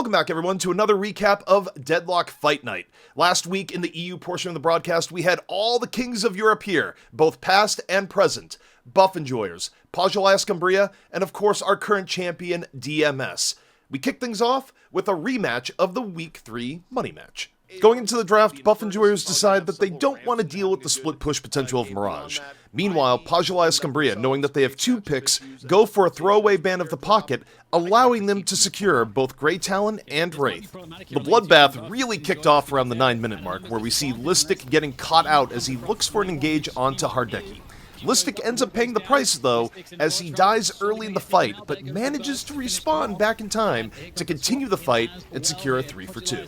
Welcome back, everyone, to another recap of Deadlock Fight Night. Last week, in the EU portion of the broadcast, we had all the kings of Europe here, both past and present. Buff enjoyers, Pojilaya Skumbriya, and of course our current champion, DMS. We kick things off with a rematch of the Week 3 money match. Going into the draft, Buff enjoyers decide that they don't want to deal with the split push potential of Mirage. Meanwhile, Pojilaya Skumbriya, knowing that they have 2 picks, go for a throwaway ban of the pocket, allowing them to secure both Grey Talon and Wraith. The bloodbath really kicked off around the 9-minute mark, where we see Listic getting caught out as he looks for an engage onto Hardeki. Listic ends up paying the price, though, as he dies early in the fight, but manages to respawn back in time to continue the fight and secure a 3 for 2.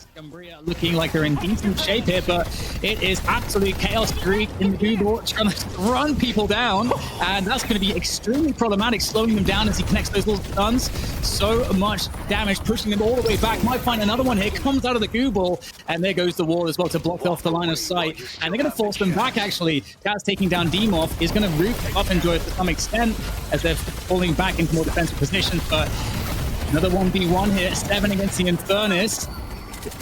Looking like they're in decent shape here, but it is absolute chaos Greek in the Google trying to run people down, and that's going to be extremely problematic, slowing them down as he connects those little stuns. So much damage, pushing them all the way back. Might find another one here, comes out of the Google, and there goes the wall as well to block off the line of sight, and they're going to force them back, actually. Kaz taking down Demoff is going to root up Enjoy to some extent as they're falling back into more defensive positions, but another 1v1 here, 7 against the Infernus.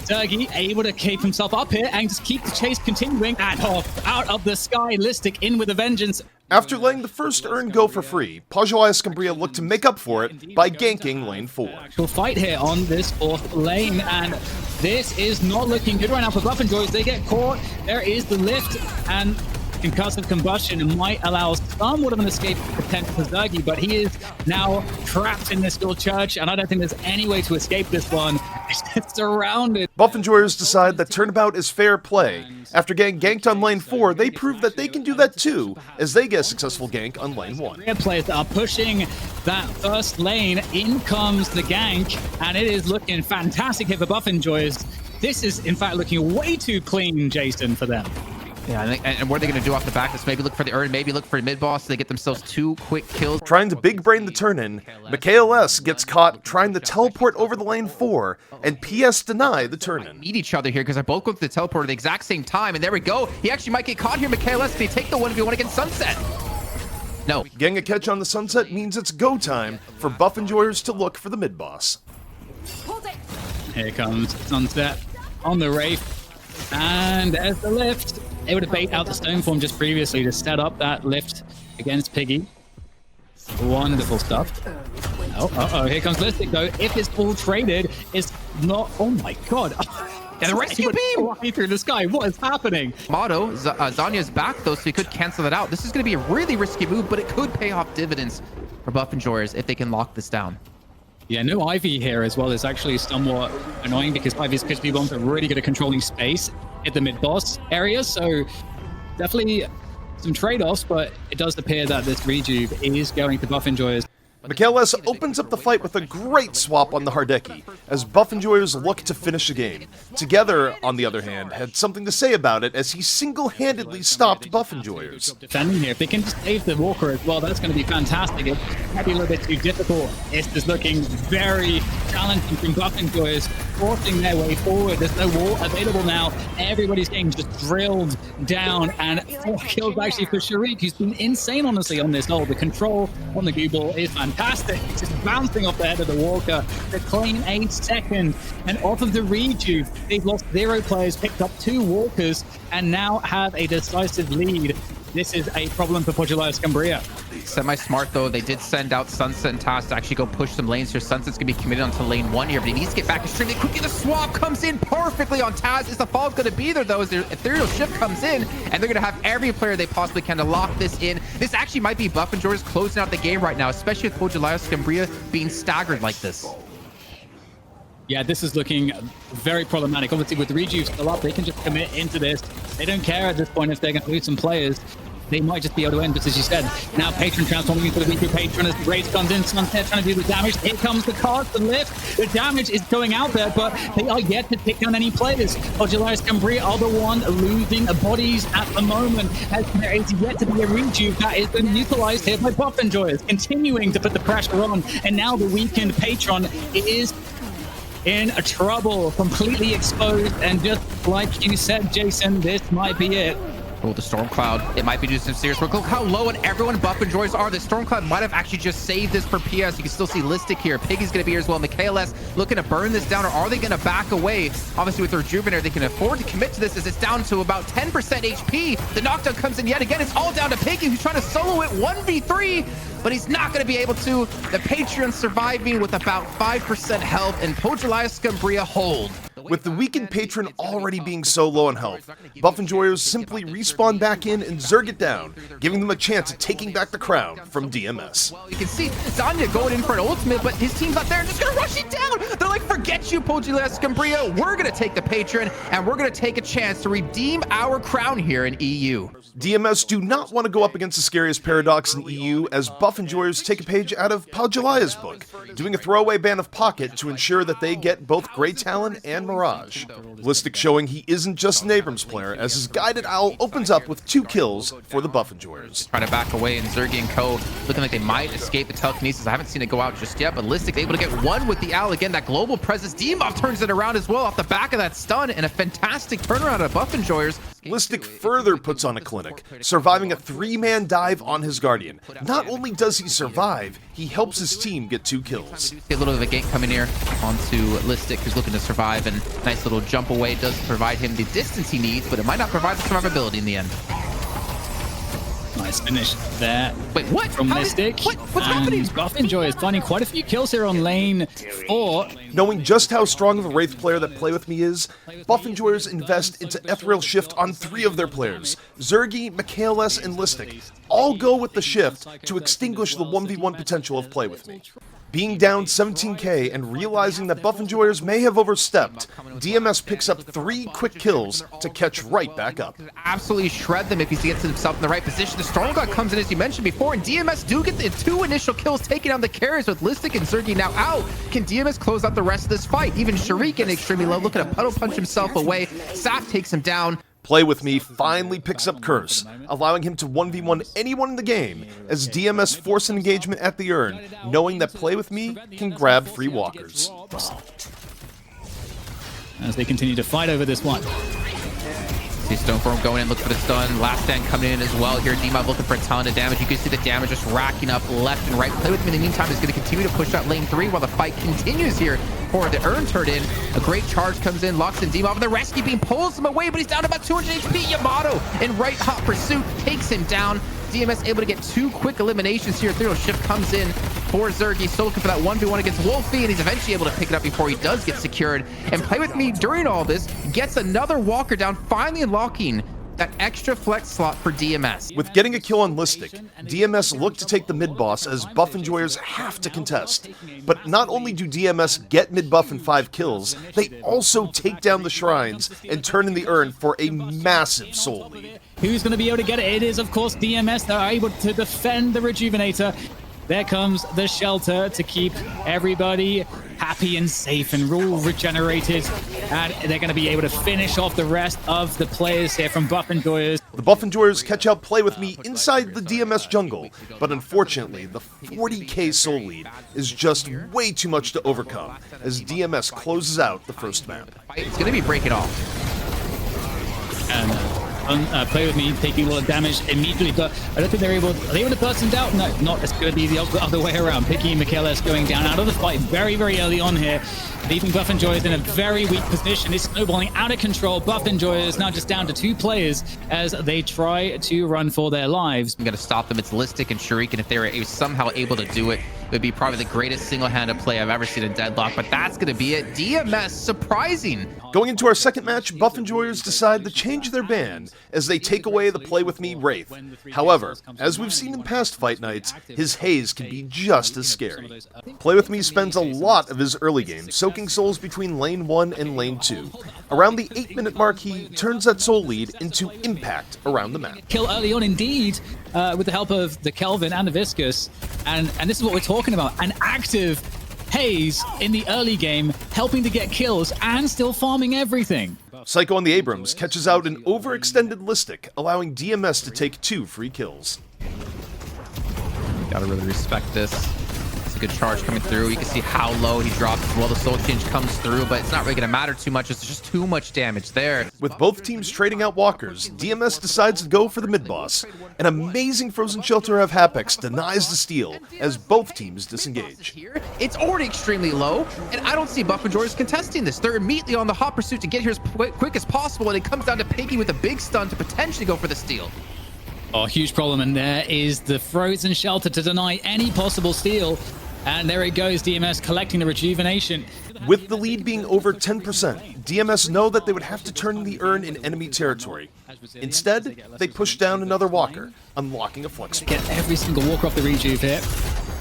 Sergi able to keep himself up here and just keep the chase continuing, and out of the sky, Listic in with a vengeance. After letting the first urn go for free, Pojilaya Skumbriya looked to make up for it by ganking lane 4. Actual fight here on this 4th lane, and this is not looking good right now for Buff Enjoyers. They get caught, there is the lift, and concussive combustion might allow somewhat of an escape potential for Sergi, but he is now trapped in this little church, and I don't think there's any way to escape this one. It's surrounded. Buff enjoyers decide that turnabout is fair play. After getting ganked on lane 4, they prove that they can do that too, as they get a successful gank on lane 1. Players are pushing that first lane. In comes the gank, and it is looking fantastic here for Buff enjoyers. This is, in fact, looking way too clean, Jason, for them. Yeah, and what are they going to do off the back? Let's maybe look for the urn, maybe look for a mid-boss so they get themselves 2 quick kills. Trying to big brain the turn-in, MKLS gets caught trying to teleport over the lane 4, and PS deny the turn-in. Meet each other here because they're both going to the teleport at the exact same time, and there we go. He actually might get caught here, MKLS. They take the 1v1 against Sunset. No. Getting a catch on the Sunset means it's go time for Buff enjoyers to look for the mid-boss. Here comes Sunset on the Wraith, and there's the lift. Able to bait out the stone form just previously to set up that lift against Piggy. Wonderful stuff. Oh, here comes Listic though. If it's all traded, it's not. Oh my god. Yeah, the rescue beam! Flying through the sky. What is happening? Motto, Zanya's back though, so he could cancel that out. This is going to be a really risky move, but it could pay off dividends for Buff enjoyers if they can lock this down. Yeah, no Ivy here as well is actually somewhat annoying because Ivy's supposed to be one to really good at controlling space at the mid-boss area, so definitely some trade-offs, but it does appear that this rejuve is going to Buff enjoyers. MKLS opens up the fight with a great swap on the Hardeki, as Buff enjoyers look to finish the game. Together, on the other hand, had something to say about it as he single-handedly stopped Buff enjoyers. Defending here, if they can just save the Walker as well, that's going to be fantastic. It might be a little bit too difficult. It's just looking very challenging from Buff enjoyers, forcing their way forward. There's no wall available now. Everybody's getting just drilled down, and 4 kills actually for Sharik, who's been insane, honestly, on this hole. The control on the Google is fantastic. It's just bouncing off the head of the Walker to claim a second. And off of the rejuve, they've lost 0 players, picked up 2 Walkers, and now have a decisive lead. This is a problem for Pojilaya Skumbriya. Semi-smart though, they did send out Sunset and Taz to actually go push some lanes here. Sunset's gonna be committed onto lane 1 here, but he needs to get back extremely quickly. The swap comes in perfectly on Taz. Is the fall gonna be there though, as their ethereal shift comes in, and they're gonna have every player they possibly can to lock this in. This actually might be Buff enjoyers closing out the game right now, especially with Pojilaya Skumbriya being staggered like this. Yeah, this is looking very problematic. Obviously, with the rejuve still up, they can just commit into this. They don't care at this point if they're going to lose some players. They might just be able to end, just as you said. Now Patron transforming into the weaker Patron as the Grace comes in. Sunset trying to do the damage. Here comes the cast, the lift. The damage is going out there, but they are yet to pick down any players. Pojilaya Skumbriya are the one losing bodies at the moment, as there is yet to be a rejuve that is been utilized here by Buff enjoyers, continuing to put the pressure on. And now the weakened Patron is in trouble, completely exposed, and just like you said, Jason, this might be it. Oh, the Storm Cloud. It might be doing some serious work. Look how low and everyone Buff and Joyers are. The Storm Cloud might have actually just saved this for PS. You can still see Listic here. Piggy's going to be here as well. And the KLS looking to burn this down, or are they going to back away? Obviously, with the Rejuvenator, they can afford to commit to this as it's down to about 10% HP. The knockdown comes in yet again. It's all down to Piggy, who's trying to solo it 1v3, but he's not going to be able to. The Patreon surviving with about 5% health, and Pojilaya Skumbriya hold. With the weakened patron already being so low on health, Buff and Joyers simply respawn back in and zerg it down, giving them a chance at taking back the crown from DMS. Well, you can see Zanya going in for an ultimate, but his team's not there and just gonna rush it down. They're like, forget you, Pojilaya Skumbriya. We're gonna take the patron, and we're gonna take a chance to redeem our crown here in EU. DMS do not want to go up against the scariest paradox in EU, as Buff and Joyers take a page out of Pojilaya's book, doing a throwaway ban of Pocket to ensure that they get both Grey Talon and Mirage. Listic showing he isn't just an Abrams player, as his Guided Owl opens up with 2 kills for the Buff and Joyers. Trying to back away, and Zergy and Co. looking like they might escape the telekinesis. I haven't seen it go out just yet, but Listic able to get one with the Owl. Again, that global presence. Demoff turns it around as well off the back of that stun, and a fantastic turnaround of Buff and Joyers. Listic further puts on a clinic, surviving a 3-man dive on his Guardian. Not only does he survive, he helps his team get 2 kills. A little bit of a gank coming here onto Listic, who's looking to survive, and nice little jump away does provide him the distance he needs, but it might not provide the survivability in the end. Nice finish there. Wait, what? From Listic. What's happening? Buff and Joy is finding quite a few kills here on lane 4. Knowing just how strong of a Wraith player that Play With Me is, Buff and Joyers invest into Ethereal Shift on 3 of their players. Zergy, McKayless, and Listic all go with the Shift to extinguish the 1v1 potential of Play With Me. Being down 17k and realizing that Buff and Joyers may have overstepped, DMS picks up 3 quick kills to catch right back up. Absolutely shred them if he gets himself in the right position. The Storm God comes in, as you mentioned before, and DMS do get the 2 initial kills, taking down the carriers with Listic and Zergy now out. Can DMS close out the rest of this fight? Even Shuriken extremely low, looking to puddle punch himself away. Saf takes him down. Play With Me finally picks up Curse, allowing him to 1v1 anyone in the game, as DMS force an engagement at the urn, knowing that Play With Me can grab free walkers. As they continue to fight over this one. See Stoneform going in, look for the stun. Last stand coming in as well here. Demob looking for a ton of damage. You can see the damage just racking up left and right. Play With Me in the meantime is going to continue to push out lane 3 while the fight continues here for the urn turn in. A great charge comes in, locks in Demob, and the rescue beam pulls him away, but he's down to about 200 HP. Yamato in right hot pursuit takes him down. DMS able to get 2 quick eliminations here. Ethereal Shift comes in for Zergy, still looking for that 1v1 against Wolfie, and he's eventually able to pick it up before he does get secured. And Play With Me during all this gets another walker down, finally unlocking that extra flex slot for DMS. With getting a kill on Listic, DMS look to take the mid-boss as Buff and Joyers have to contest. But not only do DMS get mid-buff and 5 kills, they also take down the shrines and turn in the urn for a massive soul lead. Who's going to be able to get it? It is, of course, DMS. They're able to defend the Rejuvenator. There comes the shelter to keep everybody happy and safe and all regenerated. And they're going to be able to finish off the rest of the players here from Buff and Joyers. The Buff and Joyers catch out Play With Me inside the DMS jungle, but unfortunately, the 40k soul lead is just way too much to overcome as DMS closes out the first map. It's going to be breaking off. And Play With Me taking a lot of damage immediately, but I don't think they're able. Are they able to burst him down? No, not as good. The other way around. Piggy and McKayless going down out of the fight very, very early on here, leaving Buff and Joyers in a very weak position. It's snowballing out of control. Buff and Joyers now just down to 2 players as they try to run for their lives. I'm going to stop them. It's Listic and Shuriken. If they were somehow able to do it, it would be probably the greatest single-handed play I've ever seen in Deadlock, but that's going to be it. DMS surprising. Going into our second match, Buff and Joyers decide to change their ban as they take away the Play With Me Wraith. However, as we've seen in past fight nights, his haze can be just as scary. Play With Me spends a lot of his early game soaking souls between lane 1 and lane 2. Around the 8-minute mark, he turns that soul lead into impact around the map. Kill early on indeed, with the help of the Kelvin and the Viscous, and this is what we're talking about, an active haze in the early game, helping to get kills and still farming everything. Psycho on the Abrams catches out an overextended Listic, allowing DMS to take 2 free kills. Gotta really respect this. good charge coming through. You can see how low he drops as well. The soul change comes through, but it's not really going to matter too much. It's just too much damage there. With both teams trading out walkers, DMS decides to go for the mid-boss. An amazing frozen shelter of Hapex denies the steal as both teams disengage. It's already extremely low, and I don't see Buff and Joyers contesting this. They're immediately on the hot pursuit to get here as quick as possible, and it comes down to Piggy with a big stun to potentially go for the steal. Oh, huge problem, and there is the frozen shelter to deny any possible steal. And there it goes, DMS collecting the rejuvenation. With the lead being over 10%, DMS know that they would have to turn the urn in enemy territory. Instead, they push down another walker, unlocking a flex. Get every single walker off the rejuve here.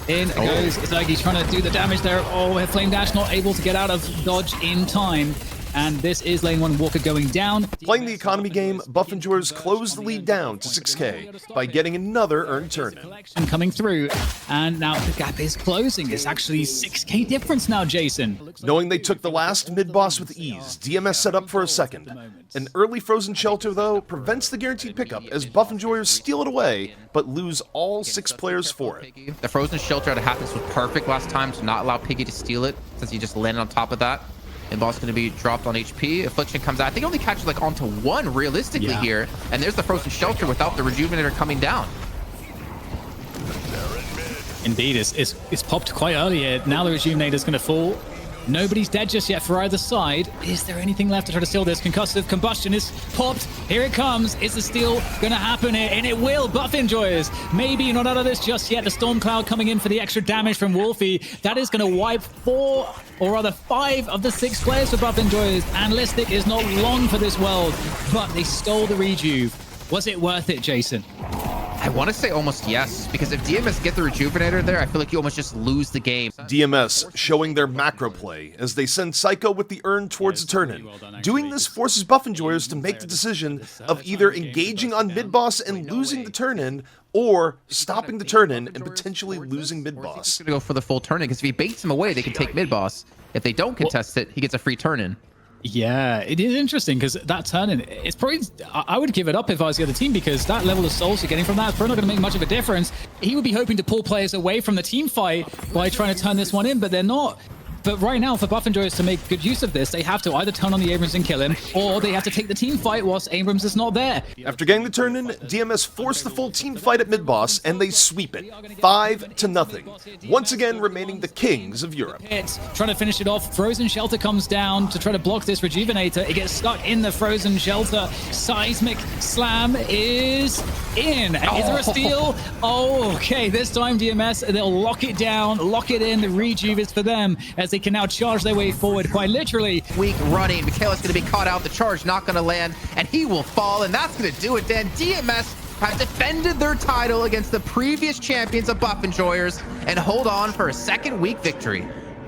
In goes Izagi trying to do the damage there. Oh, Flame Dash not able to get out of dodge in time. And this is lane 1 walker going down. Playing the economy game, Buff and Joyers close the lead down to 6k by getting another urn turn-in. Coming through, and now the gap is closing. It's actually 6k difference now, Jason. Knowing they took the last mid-boss with ease, DMS set up for a second. An early frozen shelter, though, prevents the guaranteed pickup as Buff and Joyers steal it away, but lose all 6 players for it. The frozen shelter out of Happiness was perfect last time to not allow Piggy to steal it, since he just landed on top of that. And boss going to be dropped on HP. Affliction comes out. I think it only catches like onto 1 realistically here. And there's the frozen shelter without the rejuvenator coming down. Indeed, it's popped quite early here. Now the rejuvenator is going to fall. Nobody's dead just yet for either side. Is there anything left to try to steal this? Concussive combustion is popped. Here it comes. Is the steal going to happen here? And it will. Buff enjoyers. Maybe not out of this just yet. The Storm Cloud coming in for the extra damage from Wolfie. That is going to wipe 4, or rather 5 of the 6 players for Buff enjoyers. And Listic is not long for this world, but they stole the rejuve. Was it worth it, Jason? I want to say almost yes, because if DMS get the rejuvenator there, I feel like you almost just lose the game. DMS showing their macro play as they send Psycho with the urn towards the turn-in. Doing this forces Buff enjoyers to make the decision of either engaging on mid-boss and losing the turn-in, or stopping the turn-in and potentially losing mid-boss. He's going to go for the full turn-in, because if he baits him away, they can take mid-boss. If they don't contest it, he gets a free turn-in. Yeah, it is interesting because that turn-in, it's probably, I would give it up if I was the other team, because that level of souls you're getting from that is probably not going to make much of a difference. He would be hoping to pull players away from the team fight by trying to turn this one in, but they're not. But right now, for Buff enjoyers to make good use of this, they have to either turn on the Abrams and kill him, or they have to take the team fight whilst Abrams is not there. After getting the turn-in, DMS force the full team fight at mid-boss, and they sweep it, 5-0. Once again, remaining the kings of Europe. Trying to finish it off. Frozen Shelter comes down to try to block this Rejuvenator. It gets stuck in the Frozen Shelter. Seismic Slam is in. And is there a steal? Oh, okay. This time DMS, they'll lock it down, lock it in. The Rejuve is for them, as they can now charge their way forward, quite literally. Weak running. Michaela's going to be caught out. The charge not going to land, and he will fall, and that's going to do it then. DMS have defended their title against the previous champions of Buff enjoyers and hold on for a second week victory.